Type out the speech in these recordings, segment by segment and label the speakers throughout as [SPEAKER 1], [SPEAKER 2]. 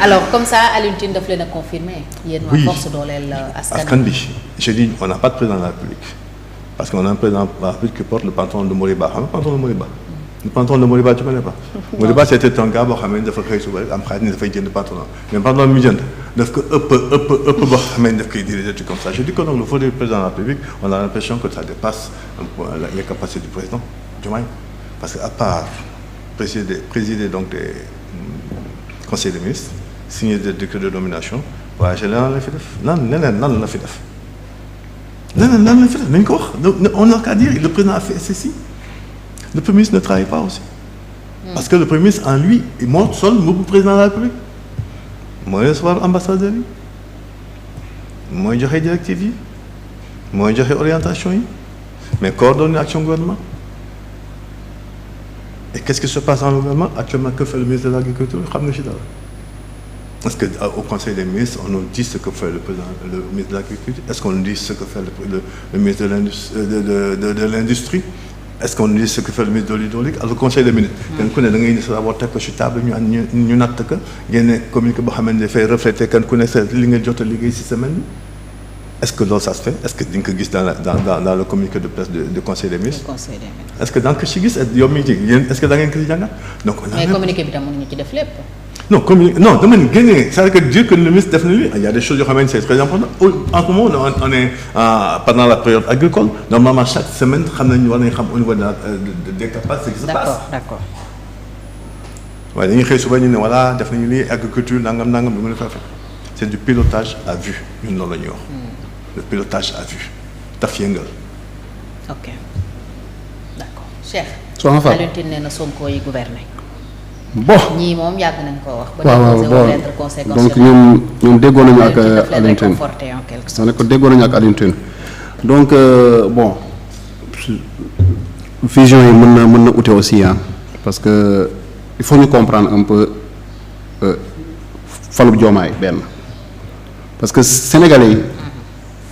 [SPEAKER 1] Alors comme ça Alioune Tine daf leen a confirmé. yéen waa force dooleel askan
[SPEAKER 2] bi je dis on n'a pas de président de la République parce qu'on a un président de la République qui porte le pantalon de Moriba xam nga pantalon de Moriba. le pantalon de Moriba tu connais pas. Moriba c'était un gars boo xam ne dafa xëy suba am xaalis ni dafay jënd pantalon mais pantalon mi jënd daf ko ëpp boo xam ne daf koy diriger tout comme ça je dis que donc le faut du président de la République on a l'impression que ça dépasse un peu les capacités du président Diomaye parce que à part présider donc des conseils des ministres signer des décrets de nomination waaye je lan la fi def lan la fi def lan la fi def nañ ko wax on n'a qu'à dire le président a fait ceci le premier ministre ne travaille pas aussi parce que le premier ministre en lui moo sol mbubbu président de la République mooy recevoir ambassadeur yi mooy joxe directive yi mooy joxe orientation yi mais coordonner action gouvernement et qu'est-ce qui se passe dans le gouvernement actuellement que fait le ministre de l'Agriculture xam nga ci dara est-ce que au conseil des ministres on nous dit ce que fait le ministre de l'Agriculture est-ce qu'on nous dit ce que fait le ministre de l'Industrie est-ce qu'on nous dit ce que fait le ministre de l'Hydraulique au conseil des ministres kenn ku ne da ngay indi sa rapport teg ko ci table ñu natt ko génne communiqué boo xam ne dafay refléter kenn ku ne sa li nga jot a liggéey ci semaine bi est-ce que loolu ça se fait est-ce que di nga ko gis dans le communiqué de presse du conseil des ministres est-ce que da nga ko ci gis yow mi ci yéen est-ce que da ngeen ko ci jàngat donc
[SPEAKER 1] mais communiqué bi tam mënuñu ci def lépp.
[SPEAKER 2] non dama ne génne c'est-à-dire que dire que le ministre def na lii il y a des choses yoo xam ne c'est très important en ce moment on est pendant la période agricole normalement chaque semaine xam nañu war nañu xam au niveau des capacités ce qui se passe.
[SPEAKER 1] d'accord.
[SPEAKER 2] waaye dañuy xëy suba ñu ne voilà def nañu lii agriculture nangam bi mu ne fa c'est du pilotage à vue ñun loolu la ñuy wax. le pilotage à vue taf yëngal.
[SPEAKER 1] ok d'accord Cheikh.
[SPEAKER 3] soxna Fatou
[SPEAKER 1] Alioune Tine nee na Sonko yi gouverner.
[SPEAKER 3] bon
[SPEAKER 1] ñii moom yàgg nañ koo wax.
[SPEAKER 3] waaw donc ñoom déggoo nañu ak Alioune Tine ma ne ko déggoo nañu ak Alioune Tine donc bon vision yi mën na ute aussi parce que il faut ñu comprendre un peu falub Diomaye benn parce que sénégalais yi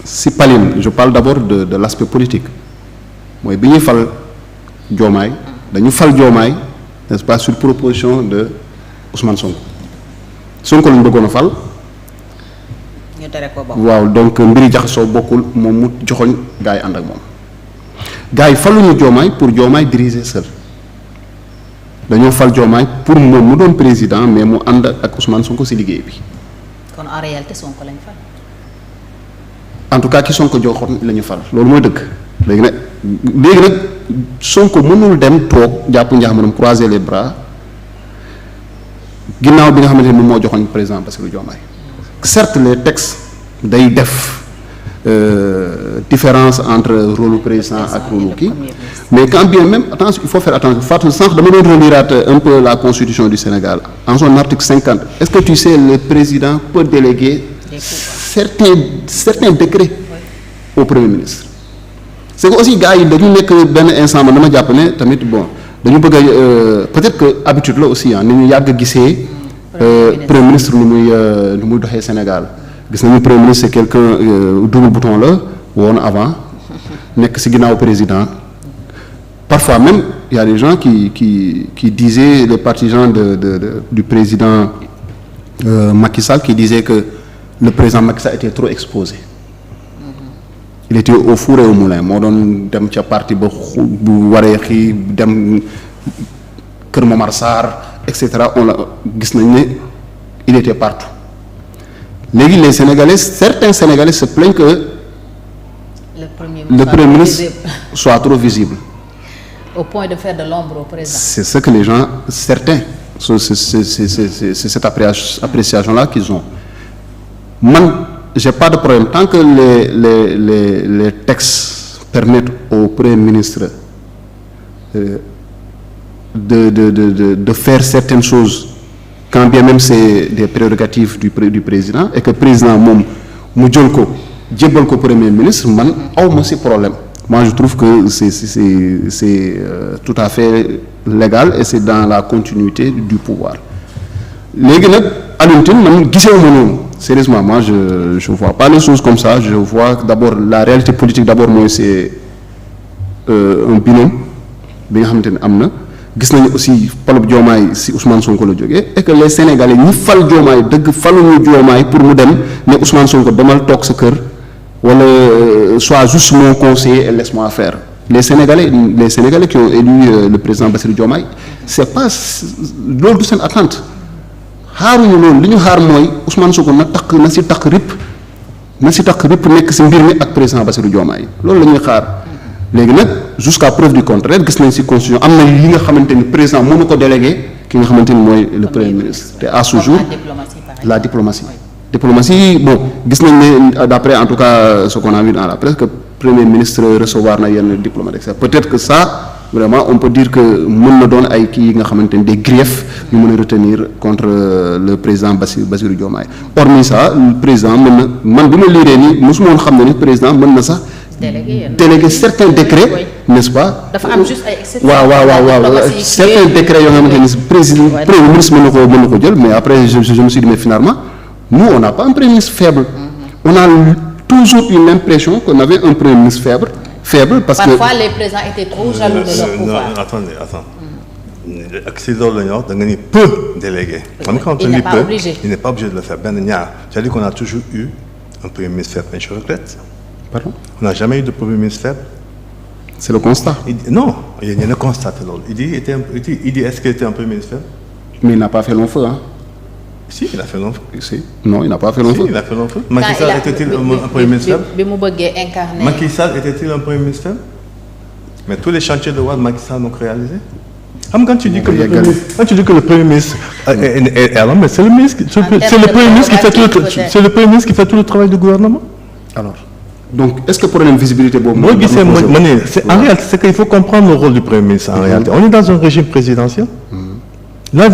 [SPEAKER 3] si paline je parle d'abord de l'aspect politique mooy bi ñuy fal Diomaye dañu fal Diomaye n'est-ce pas sur proposition de Ousmane Sonko lañu bëggoon a fal.
[SPEAKER 1] ñu tere ko bokk.
[SPEAKER 3] waaw donc mbiri jaxasoo bokkul moom mu joxoñ gars yi ànd ak moom gars yi faluñu Diomaye pour Diomaye diriger seul dañoo fal Diomaye pour moom mu doon président mais mu ànd ak Ousmane Sonko ci liggéey bi.
[SPEAKER 1] kon en réalité Sonko lañ fal.
[SPEAKER 3] en tout cas ki Sonko joxoon la ñu fal loolu mooy dëgg léegi nag Sonko mënul dem toog jàpp njaaxmanam croiser les bras ginnaaw bi nga xamante ne moom moo joxoon président Bassirou Diomaye certes les textes day def différence entre rôle président ak rôle kii mais quand bien même attention il faut faire attention Fatou sànq dama doon reliraat un peu la constitution du Sénégal en son article 50 est-ce que tu sais le président peut déléguer certains décrets au premier ministre c'est que aussi gars yi dañu nekk benn instant man dama jàpp ne tamit bon dañu bëgg a peut-être que habitude la aussi ni ñu yàgg gisee premier ministre nu muy doxee Sénégal gis nañu premier ministre c'est quelqu'un double bouton la woon avant nekk ci ginnaaw président parfois même il y a des gens qui disaient les partisans du président Macky Sall qui disaient que le président Macky Sall était trop exposé. Il était au four et au moulin moo doon dem ca parti ba bu waree xii dem Kër Momar Sarr et cetera on la gis nañ ne il était partout léegi les Sénégalais certains Sénégalais se plaignent que le premier ministre soit trop visible.
[SPEAKER 1] Au point de faire de l'ombre au président.
[SPEAKER 3] C'est ce que les gens certains c'est cette appréciation-là qu'ils ont. Man j'ai pas de problème tant que les textes permettent au premier ministre de faire certaines choses quand bien même c'est des prérogatives du président et que président moom mu jël ko jébbal ko premier ministre man awma ci problème. Moi je trouve que c'est tout à fait légal et c'est dans la continuité du pouvoir léegi nag Alioune Tine man gisewuma noonu. Sérieusement, moi je vois pas les choses comme ça. Je vois d'abord la réalité politique d'abord mooy c'est un binôme bi nga xamante ne am na gis nañu aussi palub Diomaye si Ousmane Sonko la jógee et que les Sénégalais ñi fal Diomaye dëgg faluñu Diomaye pour mu dem ne Ousmane Sonko demal toog sa kër wala soit juste mon conseiller et laisse-moi faire les Sénégalais qui ont élu le président Bassirou Diomaye c'est pas loolu du seen attente xaaruñu loolu li ñu xaar mooy Ousmane Sonko na si takk rip nekk si mbir mi ak président Bassirou Diomaye loolu la ñuy xaar léegi nag jusqu'à preuve du contraire gis nañ si constitution am na yi nga xamante ni président mënu ko délégué ki nga xamante ni mooy le premier ministre te à ce jour la diplomatie bon gis nañ ne d'après en tout cas ce qu'on a vu dans la presse que premier ministre recevoir na yenn diplomate etc peut-être que ça vraiment on peut dire que mën na doon ay kii yi nga xamante ni des griefs ñu mën a retenir contre le président Bassirou Diomaye hormis ça le président mën na man bi ma liiree nii mosuma woon xam ne ni président mën na sax déléguer certains décrets n'est-ce pas
[SPEAKER 1] dafa am juste ay exceptions
[SPEAKER 3] waaw certains décrets yoo xamante ni premier ministre mën na ko jël mais après je me suis dit mais finalement nous on n'a pas un premier ministre faible on a toujours eu l'impression qu'on avait un premier ministre faible parce
[SPEAKER 1] parfois les présidents étaient trop jaloux de leur pouvoir.
[SPEAKER 2] Attends ak si loolu la ñu wax da nga ni peut déléguer.
[SPEAKER 1] Il n'est pas obligé.
[SPEAKER 2] Il n'est pas obligé de le faire benn ñaar c'est-à-dire qu'on a toujours eu un premier ministre faible mais je regrette.
[SPEAKER 3] Pardon?
[SPEAKER 2] On n'a jamais eu de premier ministre faible.
[SPEAKER 3] C'est le constat.
[SPEAKER 2] Non il y a un constat loolu il dit est-ce qu'il était un premier ministre faible?
[SPEAKER 3] Mais il n'a pas fait long feu hein.
[SPEAKER 2] Si, il a fait long feu.
[SPEAKER 3] Si. Non, il n'a pas fait long feu.
[SPEAKER 2] Il a fait long feu. Macky Sall était-il un premier ministre faible?
[SPEAKER 1] bi mu bëggee incarner.
[SPEAKER 2] Macky Sall était-il un premier ministre faible? Mais tous les chantiers de Wade, Macky Sall n'ont réalisé. Quand tu dis que le premier ministre alors mais c'est le premier ministre qui fait tout le travail du gouvernement.
[SPEAKER 3] Alors donc est-ce que problème visibilité boobu.
[SPEAKER 2] En réalité c'est qu'il faut comprendre le rôle du premier ministre en réalité. On est dans un régime présidentiel. La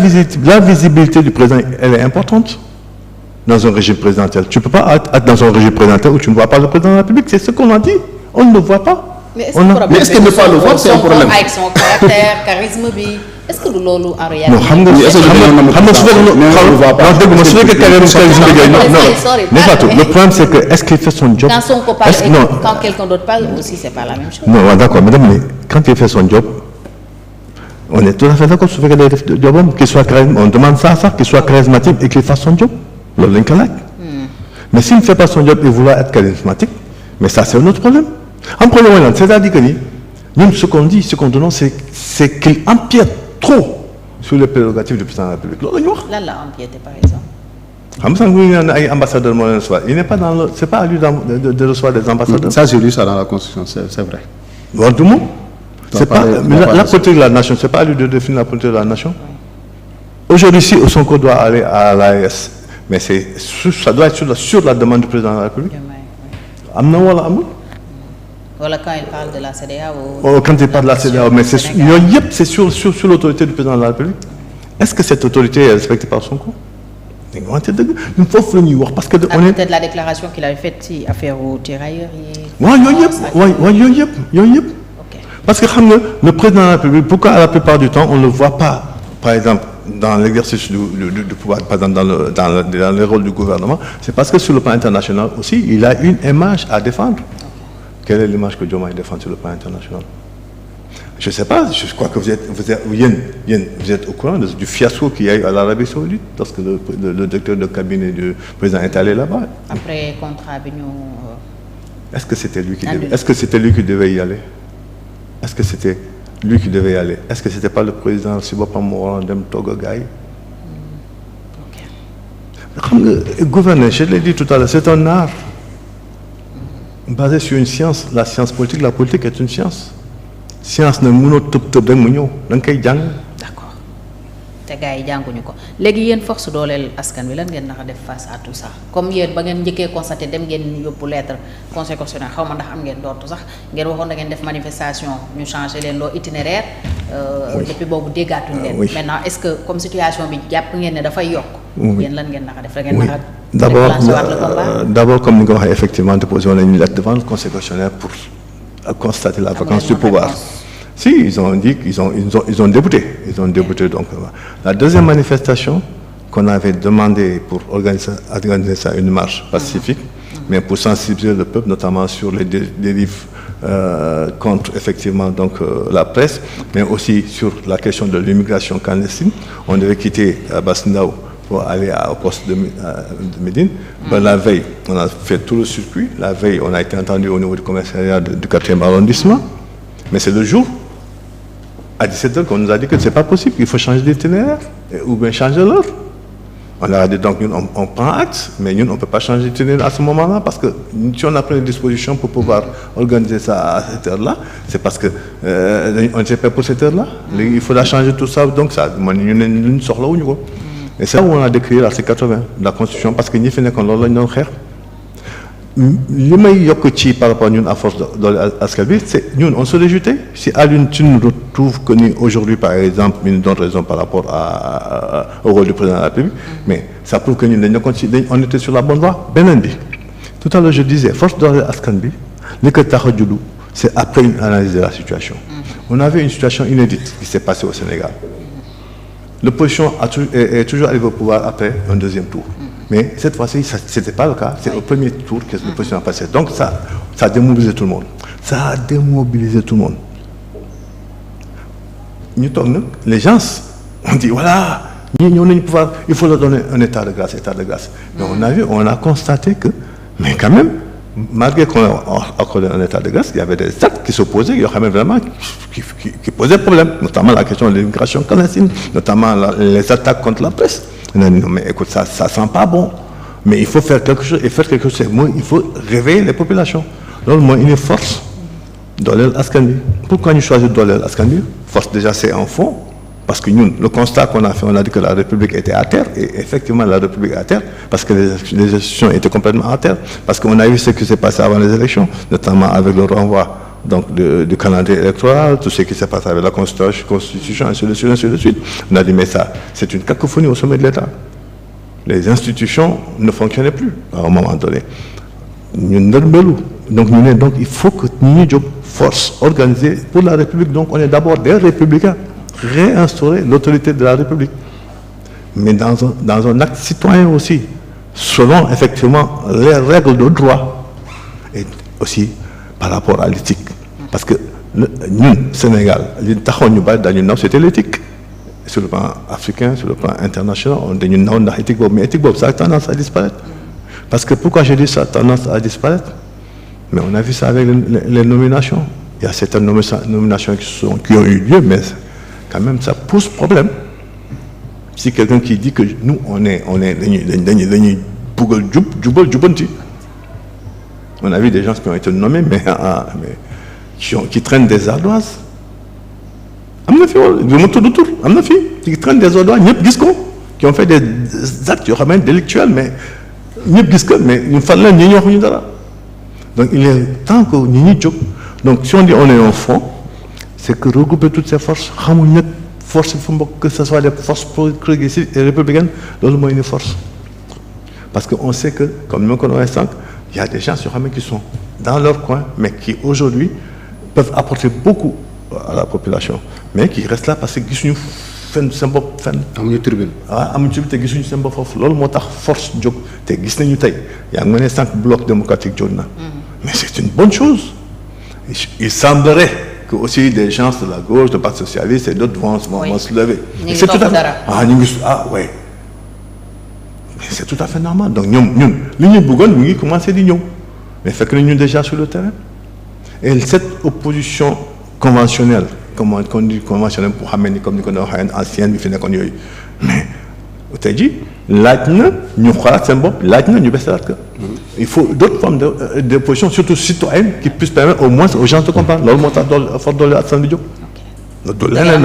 [SPEAKER 2] visibilité du président, elle est importante dans un régime présidentiel. Tu ne peux pas être dans un régime présidentiel où tu ne vois pas le président de la République. C'est ce qu'on a dit. On ne le voit pas.
[SPEAKER 1] Mais est-ce que
[SPEAKER 3] ne pas le voir, c'est un problème.
[SPEAKER 1] Avec son caractère, charisme bi. Est-ce que loolu en réalité.
[SPEAKER 2] Non, xam nga le problème c'est que est-ce qu'il fait son job.
[SPEAKER 1] Quand Sonko parle et quand quelqu'un d'autre parle aussi, c'est pas la même chose.
[SPEAKER 2] Non, d'accord, madame, quand il fait son job. On est tout à fait d'accord sur le fait que jobam qu'il soit charismatique, on demande ça qu'il soit charismatique et qu'il fasse son job. Loolu lañ ko laaj. Mais s'il ne fait pas son job et vouloir être charismatique, mais ça c'est un autre problème. Un problème c'est-à-dire que ñun ce qu'on dit, ce qu'on dénonce, c'est qu'il empiète trop sur les prérogatives du président de la République. Loolu la ñu wax.
[SPEAKER 1] Lan la empiété par exemple.
[SPEAKER 2] Xam nga bu ñu naan ay ambassadeurs moo leen recevoir, il n'est pas dans le, c'est pas à lui de recevoir des ambassadeurs.
[SPEAKER 3] Ça j'ai lu ça dans la Constitution, c'est vrai.
[SPEAKER 2] Bon, du monde. C'est pas la politique de la nation, c'est pas à lui de définir la politique de la nation. Aujourd'hui, si Sonko doit aller à l'AES, mais ça doit être sur la demande du président de la République. Am na wala amul.
[SPEAKER 1] Voilà quand il parle de la CEDEAO.
[SPEAKER 2] Quand il parle de la CEDEAO, mais c'est sur l'autorité du président de la République. Est-ce que cette autorité est respectée par Sonko? Il faut parce que on est.
[SPEAKER 1] Peut-être la déclaration qu'il avait faite si affaire aux tirailleurs.
[SPEAKER 2] Parce que le président de la République, pourquoi à la plupart du temps on ne le voit pas, par exemple, dans l'exercice du pouvoir, par exemple dans le rôle du gouvernement, c'est parce que sur le plan international aussi, il a une image à défendre. Quelle est l'image que Diomaye défend sur le plan international? Je ne sais pas, je crois que vous êtes au courant du fiasco qu'il y a eu à l'Arabie Saoudite lorsque le directeur de cabinet du président est allé là-bas.
[SPEAKER 1] Après contrat bi ñu.
[SPEAKER 2] Est-ce que c'était lui qui devait y aller? Est-ce que c'était lui qui devait y aller? Est-ce que c'était pas le président si boppam moo waroon dem togg ak gars yi? Xam nga gouverner, je l'ai dit tout à l'heure, c'est un art basé sur une science. La science politique, la politique est une science. Science nag mënoo tëb rek mu ñëw da nga koy jàng.
[SPEAKER 1] D'accord te gars yi jànguñu ko léegi yéen force dooleel askan wi lan ngeen naka def face à tout ça comme yéen ba ngeen njëkkee constaté dem ngeen yóbbu lettre conseil constitutionnel xaw ma ndax am ngeen doortu sax ngeen waxoon da ngeen def manifestation ñu changé leen loo itinéraire. Depuis boobu déggaatuñ leen. Maintenant est-ce que comme situation bi jàpp ngeen ne dafay yokk. yéen lan ngeen naka def da ngeen naka.
[SPEAKER 2] D'abord comme ni nga ko waxee effectivement déposé woon nañu lettre devant le conseil constitutionnel pour constater la vacance du pouvoir. Si, ils ont dit qu'ils ont débouté. Ils ont débouté donc. La deuxième manifestation qu'on avait demandé pour organiser ça une marche pacifique, mais pour sensibiliser le peuple, notamment sur les dérives contre effectivement donc la presse, mais aussi sur la question de l'immigration clandestine. On devait quitter Bassindao pour aller au poste de Médine. Ben, la veille, on a fait tout le circuit. La veille, on a été entendu au niveau du commissariat du 4e arrondissement. Mais c'est le jour, à 17h, qu'on nous a dit que ce n'est pas possible, qu'il faut changer d'itinéraire ou bien changer l'heure. On leur a dit donc, nous, on prend acte, mais nous, on ne peut pas changer d'itinéraire à ce moment-là, parce que si on a pris des dispositions pour pouvoir organiser ça à cette heure-là, c'est parce qu'on n'était pas pour cette heure-là. Il faudra changer tout ça, donc ça, nous sort là où nous. Et c'est là où on a décrit l'article 80 de la Constitution, parce que nous faisons qu'on l'a dans le xeex. Li may yokk ci par rapport ñun à force de askan bi c'est ñun on se réjouit si Alioune Tine retrouve que ni aujourd'hui par exemple une donne raison par rapport au rôle du président de la République, mais ça prouve que ñun on était sur la bonne voie. Beneen bi tout à l'heure je disais force de askan bi li ko tax a juddu c'est après une analyse de la situation. On avait une situation inédite qui s'est passée au Sénégal. L'opposition est toujours arrivée au pouvoir après un deuxième tour. Mais cette fois-ci, ce n'était pas le cas. C'est au premier tour que l'opposition a passé. Donc ça a démobilisé tout le monde. Ça a démobilisé tout le monde. Les gens ont dit, voilà, il faut leur donner un état de grâce, Mais on a constaté que, mais quand même, malgré qu'on a accordé un état de grâce, il y avait des actes qui s'opposaient, qui posaient problème, notamment la question de l'immigration clandestine, notamment les attaques contre la presse. Non, mais écoute, ça sent pas bon. Mais il faut faire quelque chose, et faire quelque chose, il faut réveiller les populations. Donc, moi, une force, Dolel Askanbi. Pourquoi nous choisissons Dolel Askanbi? Force, déjà, c'est un fond. Parce que nous, le constat qu'on a fait, on a dit que la République était à terre, et effectivement, la République est à terre, parce que les institutions étaient complètement à terre. Parce qu'on a vu ce qui s'est passé avant les élections, notamment avec le renvoi donc, du calendrier électoral, tout ce qui s'est passé avec la Constitution, ainsi de suite. On a dit, mais ça, c'est une cacophonie au sommet de l'État. Les institutions ne fonctionnaient plus à un moment donné. Donc, il faut que nous ayons force organisée pour la République. Donc, on est d'abord des républicains. Réinstaurer l'autorité de la République. Mais dans un acte citoyen aussi, selon effectivement les règles de droit et aussi par rapport à l'éthique. Parce que nous, Sénégal, c'était l'éthique. Sur le plan africain, sur le plan international, on dit non, l'éthique, mais l'éthique, ça a tendance à disparaître. Parce que pourquoi je dis ça a tendance à disparaître? Mais on a vu ça avec les nominations. Il y a certaines nominations qui ont eu lieu, mais quand même, ça pose problème. Si quelqu'un qui dit que nous, on est on a vu des gens qui ont été nommés, mais qui traînent des ardoises. Qui traînent des ardoises, qui ont fait des actes délictuels, mais il fallait l'ignorer. Donc il est temps que nous. Donc si on dit on est un front, c'est que regrouper toutes ces forces, que ce soit des forces progressistes et républicaines, c'est une force. Parce qu'on sait que, comme nous connaissons, il y a des gens qui sont dans leur coin, mais qui aujourd'hui peuvent apporter beaucoup à la population, mais qui restent là parce qu'ils sont amuñu tribune te gisuñu seen bopp foofu loolu moo tax force jóg te gis nañu tey yaa ngi ma ne sànq bloc démocratique jóg na mais c'est une bonne chose. Il semblerait que aussi des gens de la gauche, de Parti socialiste et d'autres vont se lever. C'est tout à fait mais c'est tout à fait normal. Donc ñun li ñu bëggoon mu ngi commencé di ñëw mais fekk na ñun déjà sur le terrain. Et cette opposition conventionnelle, comment on dit conventionnelle pour xamee comme ni ko doon waxee ancienne bi fi nekkoon yooyu mais tey jii laaj na ñu xoolaat seen bopp laaj na ñu beesalaat ko. Il faut d'autres formes d'opposition, surtout citoyennes, qui puissent permettre au moins aux gens de comprendre. Loolu moo tax doole askan bi jóg.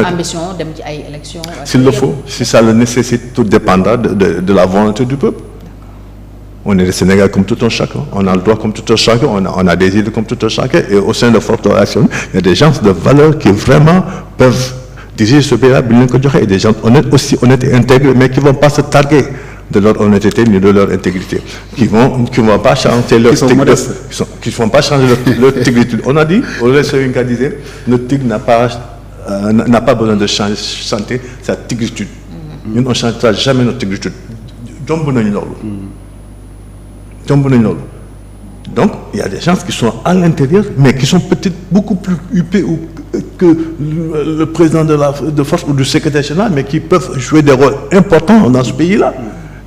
[SPEAKER 1] ambition dem ci ay élections.
[SPEAKER 2] S'il le faut, si ça le nécessite, tout dépendra de la volonté du peuple. On est le Sénégal comme tout un chacun, on a le droit comme tout un chacun, on a des idées comme tout un chacun, et au sein de Force Action, il y a des gens de valeur qui vraiment peuvent diriger ce pays-là, et des gens honnêtes aussi, honnêtes et intègres, mais qui ne vont pas se targuer de leur honnêteté ni de leur intégrité, qui vont pas changer leur qui vont pas changer leur intégrité. On a dit, Aurélien Soyinka disait, notre tigre n'a pas besoin de changer sa tigritude. Nous, on ne changera jamais notre tigritude. Donc, il y a des gens qui sont à l'intérieur, mais qui sont peut-être beaucoup plus huppés que le président de force ou du secrétaire général, mais qui peuvent jouer des rôles importants dans ce pays-là.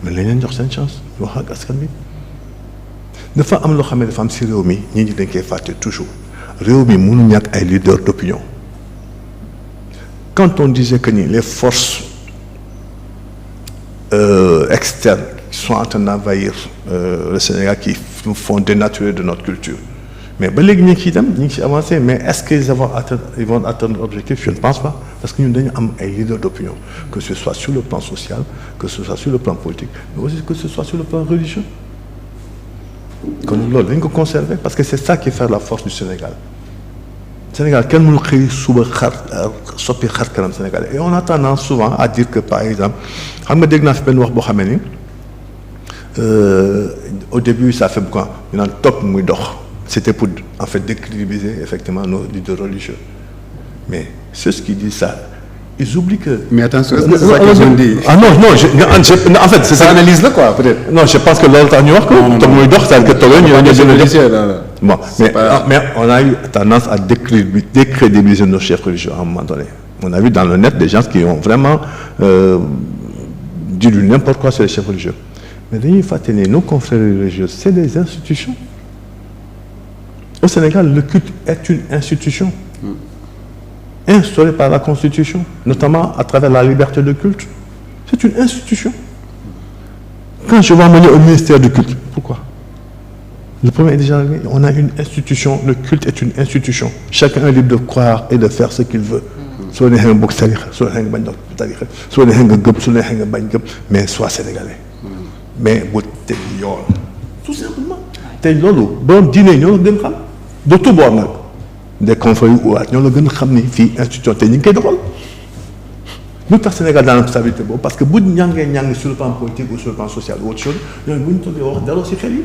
[SPEAKER 2] Mais les gens ont une chance. Dafa am loo xam ne dafa am si réew mi ñi dañ koy fàtte toujours réew mi mënu ñàkk ay leaders d'opinion. Quand on disait que les forces externes qui sont en train d'envahir le Sénégal, qui nous font dénaturer de notre culture, mais ba léegi ñu ngi ciy dem ñu ngi ci avancé, mais est-ce qu'ils vont atteindre l'objectif? Je ne pense pas, parce que ñun dañu am ay leaders d'opinion, que ce soit sur le plan social, que ce soit sur le plan politique, mais aussi que ce soit sur le plan religieux. Kon loolu dañ ko conserver, parce que c'est ça qui fait la force du Sénégal. Sénégal kenn mënu xëy suba soppi xar kanam Sénégal, et on a tendance souvent à dire que, par exemple, xam nga dégg naa fi benn wax boo xamee ni au début ça fait quoi ñu naan topp muy dox, c'était pour en fait décrédibiliser effectivement nos leaders religieux, mais ceux qui disent ça, ils oublient que.
[SPEAKER 3] Mais attention, est-ce que c'est ça qu'ils ont dit?
[SPEAKER 2] Ah non, en fait c'est
[SPEAKER 3] ça analyse là quoi, peut-être.
[SPEAKER 2] Non, je pense que loolu tax ñu wax ko topp muy dox, c'est-à-dire que toog ñu bon, mais on a eu tendance à décrédibiliser nos chefs religieux à un moment donné. On a vu dans le net des gens qui ont vraiment dit n'importe quoi sur les chefs religieux. Mais dañuy fàtte ne nos confrères religieux, c'est des institutions. Au Sénégal, le culte est une institution instaurée par la Constitution, notamment à travers la liberté de culte. C'est une institution. Quand je vais mener au ministère du culte, pourquoi? Le problème est déjà réglé. On a une institution, le culte est une institution. Chacun est libre de croire et de faire ce qu'il veut. Soit les gens bokk tarixa, soit les gens bañ bokk tarixa, soit les gens gëm, soit les gens bañ gëm, mais soit sénégalais. Mais bu teg yoon. Tout simplement. Te loolu bon diine ñoo la gën xam. De tout bord nag. Des confrères yu waat ñoo la gën xam ni fii institution te ñu ngi koy doxal. Lu tax Sénégal dans la stabilité boobu, parce que bu ñàngee sur le plan politique ou sur le plan social ou autre chose, ñooñu bu ñu toogee wax delloo si xel yi.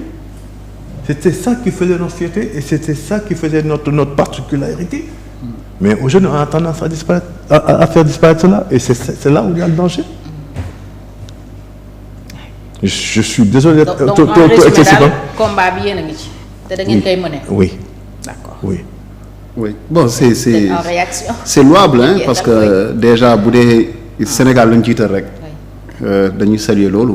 [SPEAKER 2] C'était ça qui faisait notre fierté et c'était ça qui faisait notre particularité. Mais aujourd'hui, on a tendance à faire disparaître cela, et c'est là où il y a le danger. Je suis désolé.
[SPEAKER 1] Donc en résumé daal combat bi yéen a ngi ci te da ngeen koy mener.
[SPEAKER 2] Oui.
[SPEAKER 1] D'accord.
[SPEAKER 3] Oui. Bon, c'est
[SPEAKER 1] en réaction.
[SPEAKER 3] C'est louable, hein, parce que déjà bu dee Sénégal lañ jiital rek dañuy saluer loolu.